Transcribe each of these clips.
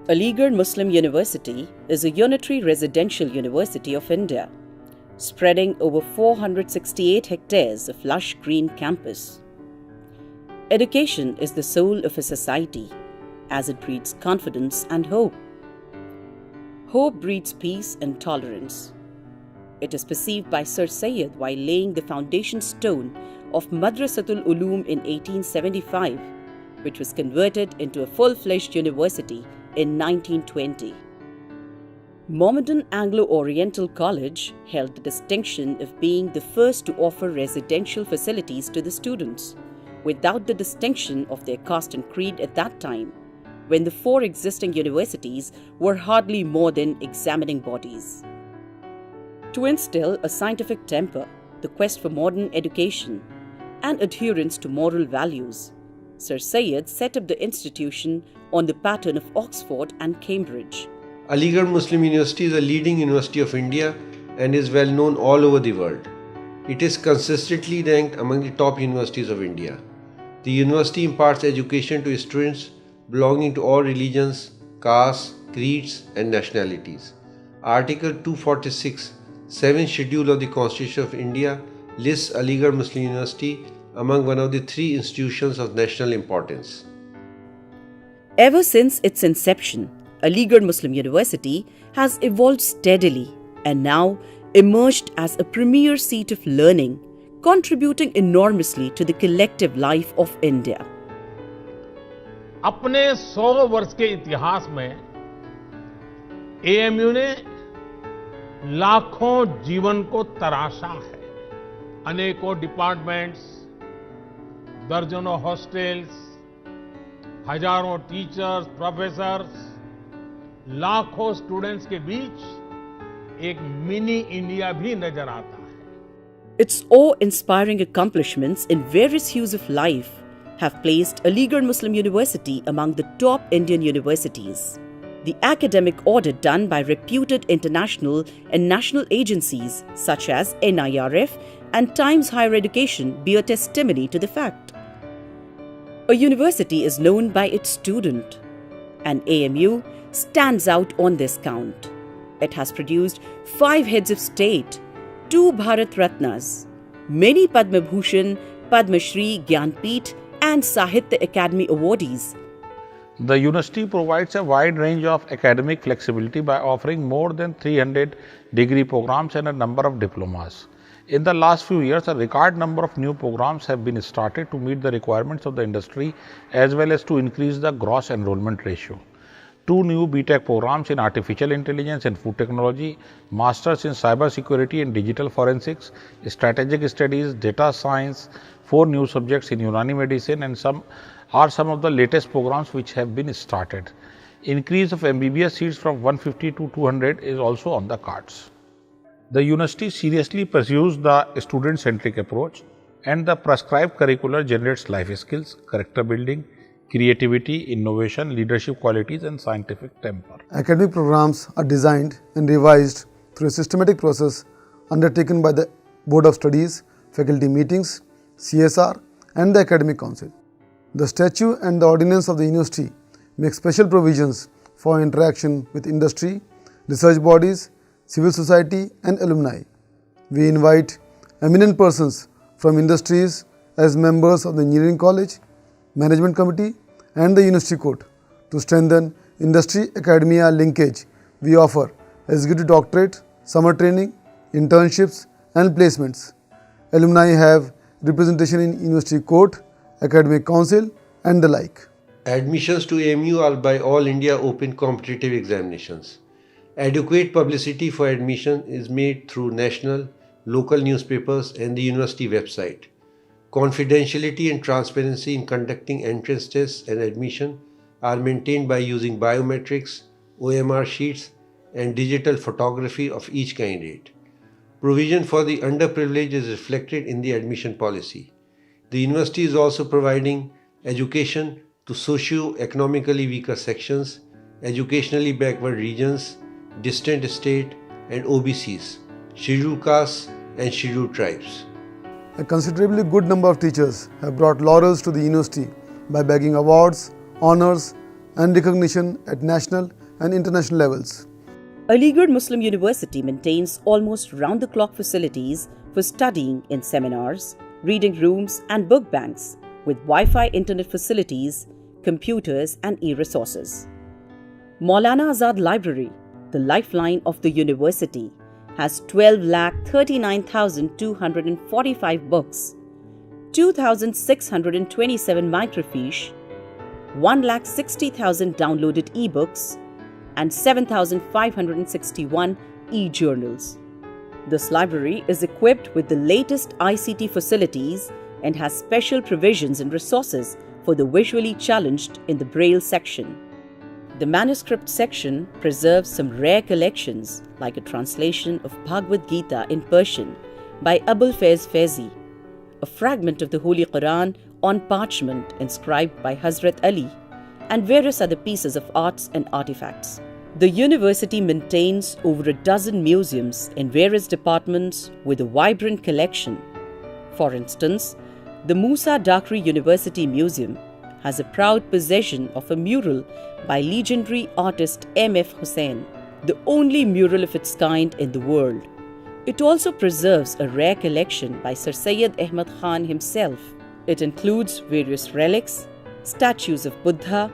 Aligarh Muslim University is a unitary residential university of India, spreading over 468 hectares of lush green campus. Education is the soul of a society, as it breeds confidence and hope. Hope breeds peace and tolerance. It is perceived by Sir Syed while laying the foundation stone of Madrasatul Uloom in 1875, which was converted into a full-fledged university in 1920. Mohammedan Anglo-Oriental College held the distinction of being the first to offer residential facilities to the students, without the distinction of their caste and creed at that time, when the four existing universities were hardly more than examining bodies. To instill a scientific temper, the quest for modern education, and adherence to moral values, Sir Syed set up the institution on the pattern of Oxford and Cambridge. Aligarh Muslim University is a leading university of India and is well known all over the world. It is consistently ranked among the top universities of India. The university imparts education to students belonging to all religions, castes, creeds and nationalities. Article 246, 7th Schedule of the Constitution of India lists Aligarh Muslim University among one of the three institutions of national importance. Ever since its inception, Aligarh Muslim University has evolved steadily and now emerged as a premier seat of learning, contributing enormously to the collective life of India. अपने 100 वर्ष के इतिहास में AMU ने लाखों जीवन को तराशा है। अनेकों डिपार्टमेंट्स, दर्जनों हॉस्टल्स, हजारों टीचर्स, प्रोफेसर्स, लाखों स्टूडेंट्स के बीच एक मिनी इंडिया भी नजर आता है। Its awe-inspiring accomplishments in various hues of life have placed Aligarh Muslim University among the top Indian universities. The academic audit done by reputed international and national agencies such as NIRF and Times Higher Education bear testimony to the fact. A university is known by its student, and AMU stands out on this count. It has produced 5 heads of state, 2 Bharat Ratnas, many Padma Bhushan, Padma Shri, Gyanpith and Sahitya Academy awardees. The university provides a wide range of academic flexibility by offering more than 300 degree programs and a number of diplomas. In the last few years, a record number of new programs have been started to meet the requirements of the industry as well as to increase the gross enrollment ratio. 2 new BTech programs in Artificial Intelligence and Food Technology, Masters in Cyber Security and Digital Forensics, Strategic Studies, Data Science, 4 new subjects in Unani Medicine and some of the latest programs which have been started. Increase of MBBS seats from 150 to 200 is also on the cards. The university seriously pursues the student-centric approach, and the prescribed curricular generates life skills, character building, creativity, innovation, leadership qualities and scientific temper. Academic programs are designed and revised through a systematic process undertaken by the Board of Studies, faculty meetings, CSR and the Academic Council. The statute and the ordinance of the university make special provisions for interaction with industry, research bodies, civil society and alumni. We invite eminent persons from industries as members of the Engineering College, Management Committee and the University Court. To strengthen industry-academia linkage, we offer executive doctorate, summer training, internships and placements. Alumni have representation in University Court, Academic Council and the like. Admissions to AMU are by All India Open Competitive Examinations. Adequate publicity for admission is made through national, local newspapers and the university website. Confidentiality and transparency in conducting entrance tests and admission are maintained by using biometrics, OMR sheets and digital photography of each candidate. Provision for the underprivileged is reflected in the admission policy. The university is also providing education to socio-economically weaker sections, educationally backward regions, distant state and OBCs, scheduled castes and scheduled tribes. A considerably good number of teachers have brought laurels to the university by bagging awards, honors and recognition at national and international levels. Aligarh Muslim University maintains almost round-the-clock facilities for studying in seminars, reading rooms and book banks with Wi-Fi internet facilities, computers and e-resources. Maulana Azad Library, the lifeline of the university, has 12,39,245 books, 2,627 microfiche, 1,60,000 downloaded e-books, and 7,561 e-journals. This library is equipped with the latest ICT facilities and has special provisions and resources for the visually challenged in the Braille section. The manuscript section preserves some rare collections like a translation of Bhagavad Gita in Persian by Abul Faiz Faizi, a fragment of the Holy Quran on parchment inscribed by Hazrat Ali, and various other pieces of arts and artifacts. The university maintains over a dozen museums in various departments with a vibrant collection. For instance, the Musa Dakri University Museum has a proud possession of a mural by legendary artist M.F. Hussain, the only mural of its kind in the world. It also preserves a rare collection by Sir Syed Ahmad Khan himself. It includes various relics, statues of Buddha,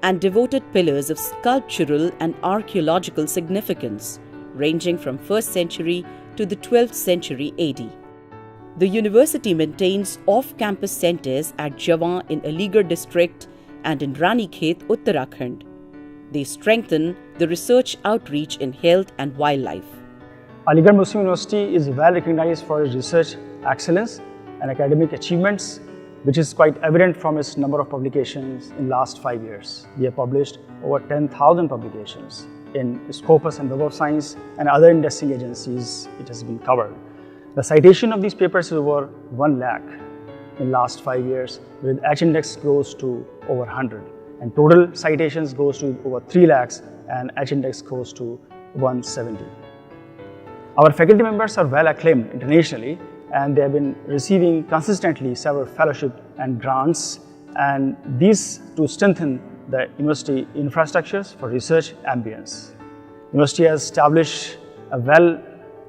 and devoted pillars of sculptural and archaeological significance, ranging from 1st century to the 12th century AD. The university maintains off-campus centres at Jawan in Aligarh district and in Ranikhet, Uttarakhand. They strengthen the research outreach in health and wildlife. Aligarh Muslim University is well recognized for its research excellence and academic achievements, which is quite evident from its number of publications in last 5 years. We have published over 10,000 publications in Scopus and Web of Science and other indexing agencies. It has been covered. The citation of these papers is over 1 lakh in last 5 years, with H-index goes to over 100, and total citations goes to over 3 lakhs and H-index goes to 170. Our faculty members are well acclaimed internationally, and they have been receiving consistently several fellowships and grants, and these to strengthen the university infrastructures for research ambience. University has established a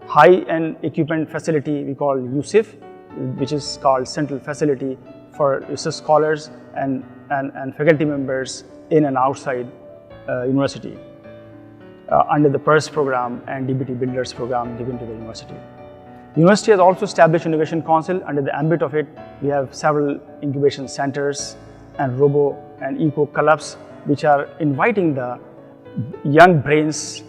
high-end equipment facility we call USIF, which is called Central Facility for Research Scholars and faculty members in and outside university under the PERS program and DBT Builders program given to the university. University has also established Innovation Council. Under the ambit of it, we have several incubation centers and robo and eco clubs, which are inviting the young brains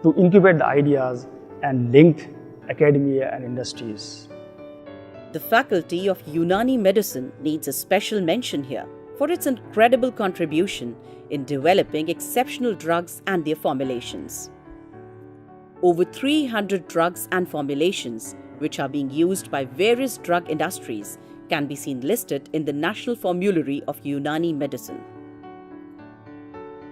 to incubate the ideas and link academia and industries. The Faculty of Unani Medicine needs a special mention here for its incredible contribution in developing exceptional drugs and their formulations. Over 300 drugs and formulations which are being used by various drug industries can be seen listed in the National Formulary of Unani Medicine.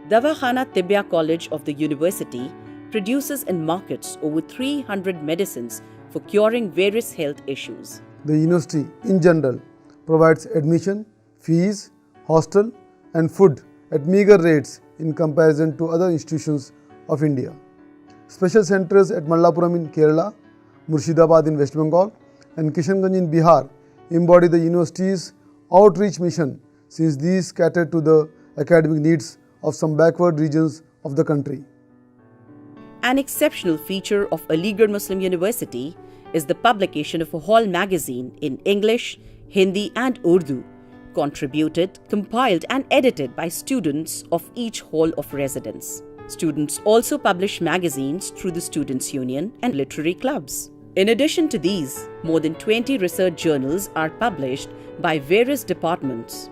Davakhana Tibbiya College of the university produces and markets over 300 medicines for curing various health issues. The university in general provides admission, fees, hostel and food at meager rates in comparison to other institutions of India. Special centers at Mallapuram in Kerala, Murshidabad in West Bengal and Kishanganj in Bihar embody the university's outreach mission, since these cater to the academic needs of some backward regions of the country. An exceptional feature of Aligarh Muslim University is the publication of a hall magazine in English, Hindi and Urdu, contributed, compiled and edited by students of each hall of residence. Students also publish magazines through the Students' Union and literary clubs. In addition to these, more than 20 research journals are published by various departments.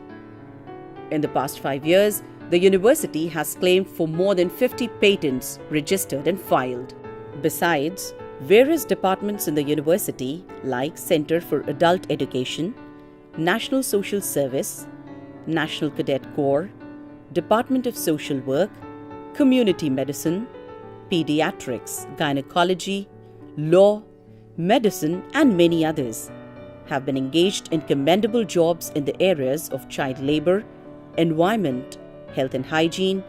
In the past 5 years, the university has claimed for more than 50 patents registered and filed. Besides, various departments in the university like Center for Adult Education, National Social Service, National Cadet Corps, Department of Social Work, Community Medicine, Pediatrics, Gynecology, Law, Medicine and many others have been engaged in commendable jobs in the areas of child labour, environment, health and hygiene,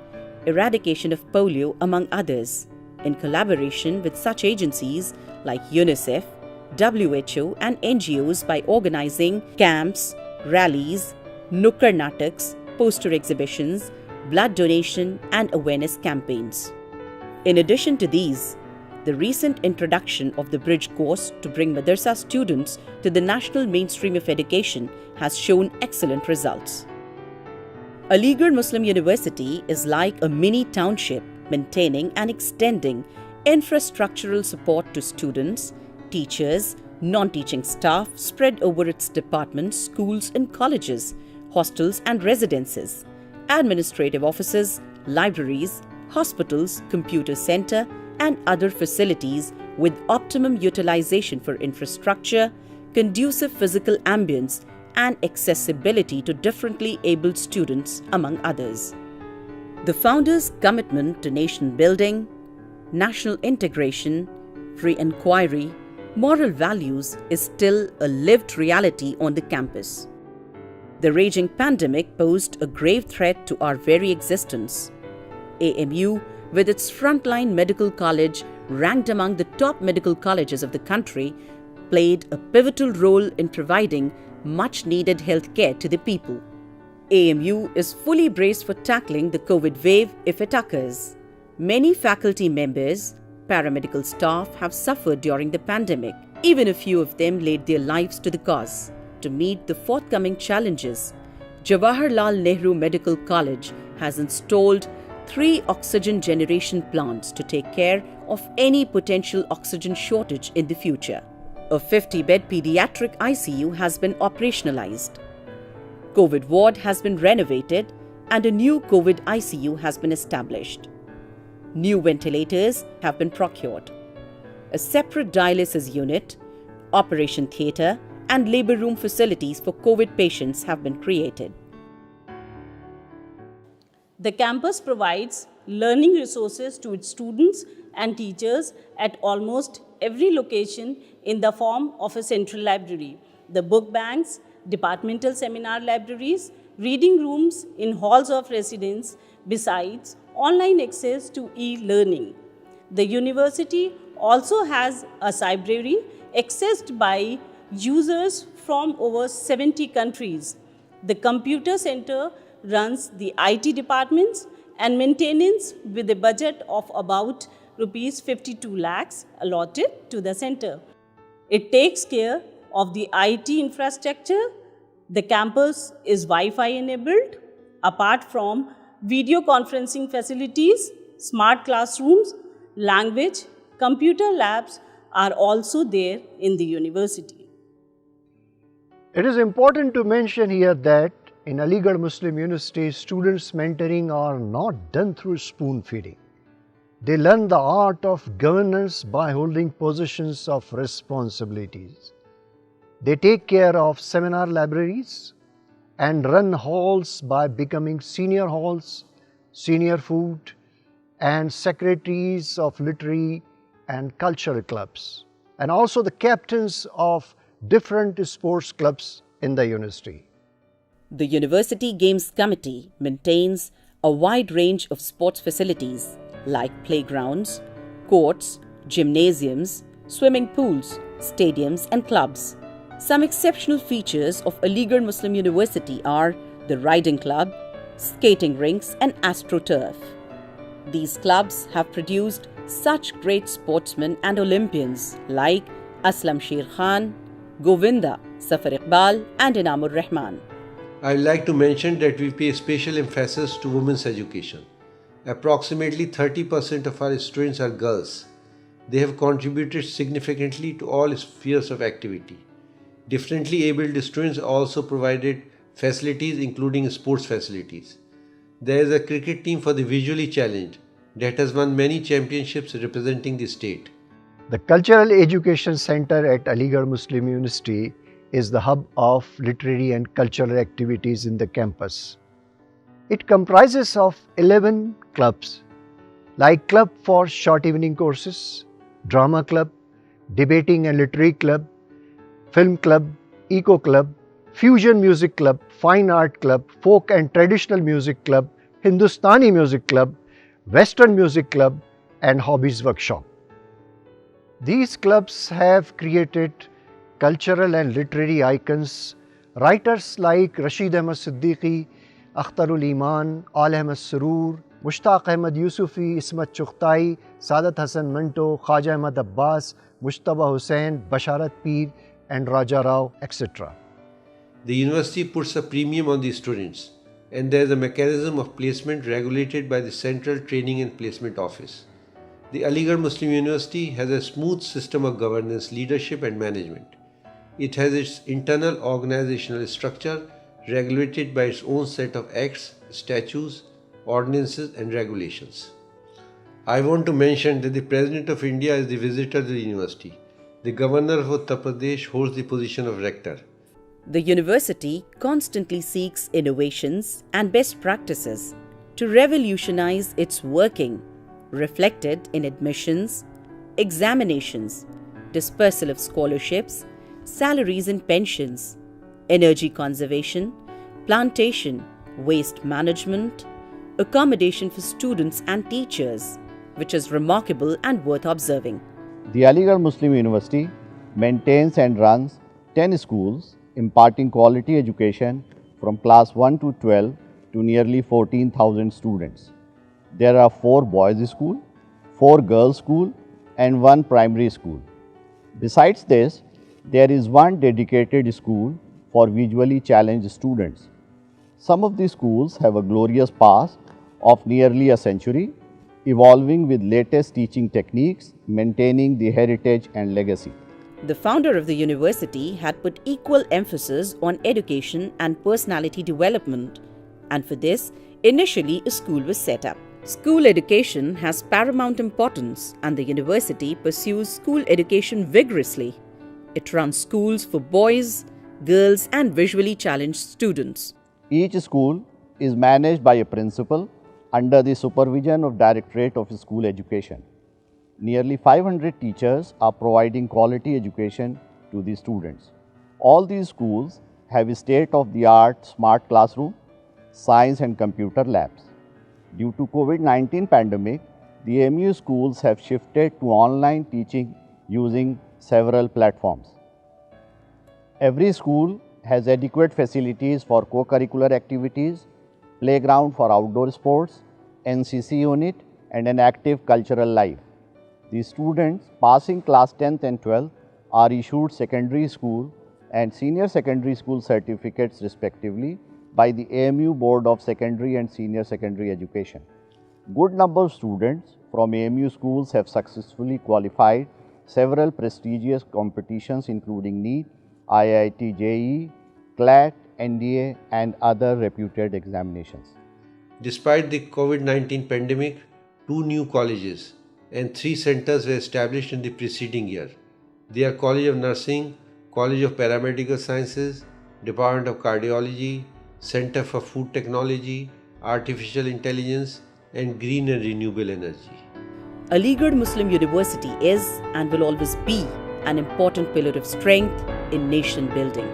eradication of polio, among others, in collaboration with such agencies like UNICEF, WHO and NGOs by organizing camps, rallies, nukkad nataks, poster exhibitions, blood donation and awareness campaigns. In addition to these, the recent introduction of the bridge course to bring madrasa students to the national mainstream of education has shown excellent results. Aligarh Muslim University is like a mini township, maintaining and extending infrastructural support to students, teachers, non-teaching staff spread over its departments, schools and colleges, hostels and residences, administrative offices, libraries, hospitals, computer center and other facilities with optimum utilization for infrastructure, conducive physical ambience and accessibility to differently abled students, among others. The founders' commitment to nation building, national integration, free inquiry, moral values is still a lived reality on the campus. The raging pandemic posed a grave threat to our very existence. AMU, with its frontline medical college ranked among the top medical colleges of the country, played a pivotal role in providing much-needed healthcare to the people. AMU is fully braced for tackling the COVID wave if it occurs. Many faculty members, paramedical staff have suffered during the pandemic. Even a few of them laid their lives to the cause. To meet the forthcoming challenges, Jawaharlal Nehru Medical College has installed 3 oxygen generation plants to take care of any potential oxygen shortage in the future. A 50-bed pediatric ICU has been operationalized. COVID ward has been renovated and a new COVID ICU has been established. New ventilators have been procured. A separate dialysis unit, operation theatre and labour room facilities for COVID patients have been created. The campus provides learning resources to its students and teachers at almost every location in the form of a central library, the book banks, departmental seminar libraries, reading rooms in halls of residence, besides online access to e-learning. The university also has a library accessed by users from over 70 countries. The computer center runs the IT departments and maintenance with a budget of about rupees 52 lakhs allotted to the center. It takes care of the IT infrastructure. The campus is Wi-Fi enabled. Apart from video conferencing facilities, smart classrooms, language, computer labs are also there in the university. It is important to mention here that in Aligarh Muslim University, students' mentoring are not done through spoon feeding. They learn the art of governance by holding positions of responsibilities. They take care of seminar libraries and run halls by becoming senior halls, senior food, and secretaries of literary and cultural clubs, and also the captains of different sports clubs in the university. The University Games Committee maintains a wide range of sports facilities like playgrounds, courts, gymnasiums, swimming pools, stadiums and clubs. Some exceptional features of Aligarh Muslim University are the riding club, skating rinks and AstroTurf. These clubs have produced such great sportsmen and Olympians like Aslam Sher Khan, Govinda, Safar Iqbal and Inamur Rahman. I'd like to mention that we pay special emphasis to women's education. Approximately 30% of our students are girls. They have contributed significantly to all spheres of activity. Differently abled students are also provided facilities including sports facilities. There is a cricket team for the visually challenged that has won many championships representing the state. The Cultural Education Center at Aligarh Muslim University is the hub of literary and cultural activities in the campus. It comprises of 11 clubs like Club for Short Evening Courses, Drama Club, Debating and Literary Club, Film Club, Eco Club, Fusion Music Club, Fine Art Club, Folk and Traditional Music Club, Hindustani Music Club, Western Music Club and Hobbies Workshop. These clubs have created cultural and literary icons. Writers like Rashid Ahmad Siddiqui, Akhtarul Iman, Al Ahmad Surur, Mushtaq Ahmad Yusufi, Ismat Chughtai, Saadat Hassan Manto, Khaja Ahmad Abbas, Mujtaba Hussain, Basharat Peer and Raja Rao, etc. The university puts a premium on the students, and there is a mechanism of placement regulated by the Central Training and Placement Office. The Aligarh Muslim University has a smooth system of governance, leadership and management. It has its internal organizational structure regulated by its own set of acts, statutes, ordinances and regulations. I want to mention that the President of India is the visitor to the university. The Governor of Uttar Pradesh holds the position of rector. The university constantly seeks innovations and best practices to revolutionize its working, reflected in admissions, examinations, dispersal of scholarships, salaries and pensions, energy conservation, plantation, waste management, accommodation for students and teachers, which is remarkable and worth observing. The Aligarh Muslim University maintains and runs 10 schools imparting quality education from class 1 to 12 to nearly 14,000 students. There are 4 boys' schools, 4 girls' schools and 1 primary school. Besides this, there is 1 dedicated school for visually challenged students. Some of these schools have a glorious past of nearly a century, evolving with latest teaching techniques, maintaining the heritage and legacy. The founder of the university had put equal emphasis on education and personality development, and for this, initially a school was set up. School education has paramount importance, and the university pursues school education vigorously. It runs schools for boys, girls, and visually challenged students. Each school is managed by a principal under the supervision of Directorate of School Education. Nearly 500 teachers are providing quality education to the students. All these schools have state-of-the-art smart classroom, science and computer labs. Due to COVID-19 pandemic, the AMU schools have shifted to online teaching using several platforms. Every school has adequate facilities for co-curricular activities, playground for outdoor sports, NCC unit and an active cultural life. The students passing class 10th and 12th are issued secondary school and senior secondary school certificates respectively by the AMU Board of Secondary and Senior Secondary Education. Good number of students from AMU schools have successfully qualified several prestigious competitions including NEET, IIT JEE, CLAT, NDA and other reputed examinations. Despite the COVID-19 pandemic, 2 new colleges and 3 centers were established in the preceding year. They are College of Nursing, College of Paramedical Sciences, Department of Cardiology, Center for Food Technology, Artificial Intelligence and Green and Renewable Energy. Aligarh Muslim University is and will always be an important pillar of strength in nation building.